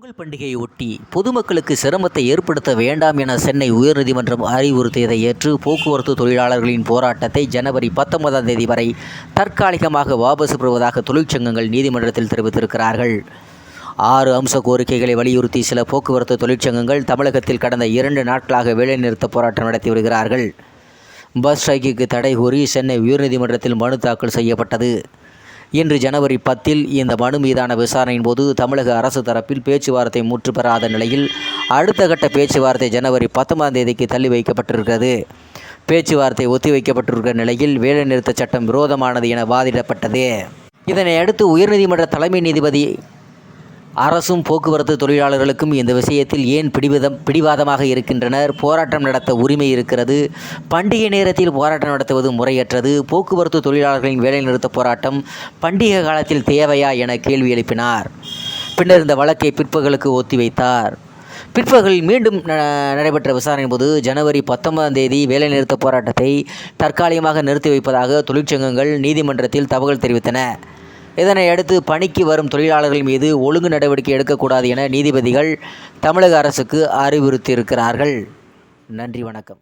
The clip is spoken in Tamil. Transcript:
பொங்கல் பண்டிகையை ஒட்டி பொதுமக்களுக்கு சிரமத்தை ஏற்படுத்த வேண்டாம் என சென்னை உயர்நீதிமன்றம் அறிவுறுத்தியதை ஏற்று போக்குவரத்து தொழிலாளர்களின் போராட்டத்தை ஜனவரி 19ஆம் தேதி வரை தற்காலிகமாக வாபஸ் பெறுவதாக தொழிற்சங்கங்கள் நீதிமன்றத்தில் தெரிவித்திருக்கிறார்கள். 6 அம்ச கோரிக்கைகளை வலியுறுத்தி சில போக்குவரத்து தொழிற்சங்கங்கள் தமிழகத்தில் கடந்த 2 நாட்களாக வேலைநிறுத்த போராட்டம் நடத்தி வருகிறார்கள். பஸ் ஸ்ட்ரைக்குக்கு தடை கோரி சென்னை உயர்நீதிமன்றத்தில் மனு தாக்கல் செய்யப்பட்டது. இன்று ஜனவரி 10இல் இந்த மனு மீதான விசாரணையின் போது தமிழக அரசு தரப்பில் பேச்சுவார்த்தை முற்று பெறாத நிலையில் அடுத்த கட்ட பேச்சுவார்த்தை ஜனவரி 19ஆம் தேதிக்கு தள்ளி வைக்கப்பட்டிருக்கிறது. பேச்சுவார்த்தை ஒத்திவைக்கப்பட்டிருக்கிற நிலையில் வேலைநிறுத்த சட்டம் விரோதமானது என வாதிடப்பட்டது. இதனை அடுத்து உயர்நீதிமன்ற தலைமை நீதிபதி அரசும் போக்குவரத்து தொழிலாளர்களுக்கும் இந்த விஷயத்தில் ஏன் பிடிவாதமாக இருக்கின்றனர், போராட்டம் நடத்த உரிமை இருக்கிறது, பண்டிகை நேரத்தில் போராட்டம் நடத்துவது முறையற்றது, போக்குவரத்து தொழிலாளர்களின் வேலைநிறுத்த போராட்டம் பண்டிகை காலத்தில் தேவையா என கேள்வி எழுப்பினார். பின்னர் இந்த வழக்கை பிற்பகலுக்கு ஒத்திவைத்தார். பிற்பகலில் மீண்டும் நடைபெற்ற விசாரணையின் போது ஜனவரி 19ஆம் தேதி வேலைநிறுத்த போராட்டத்தை தற்காலிகமாக நிறுத்தி வைப்பதாக தொழிற்சங்கங்கள் நீதிமன்றத்தில் தகவல் தெரிவித்தன. இதனை அடுத்து பணிக்கு வரும் தொழிலாளர்கள் மீது ஒழுங்கு நடவடிக்கை எடுக்கக்கூடாது என நீதிபதிகள் தமிழக அரசுக்கு அறிவுறுத்தியிருக்கிறார்கள். நன்றி, வணக்கம்.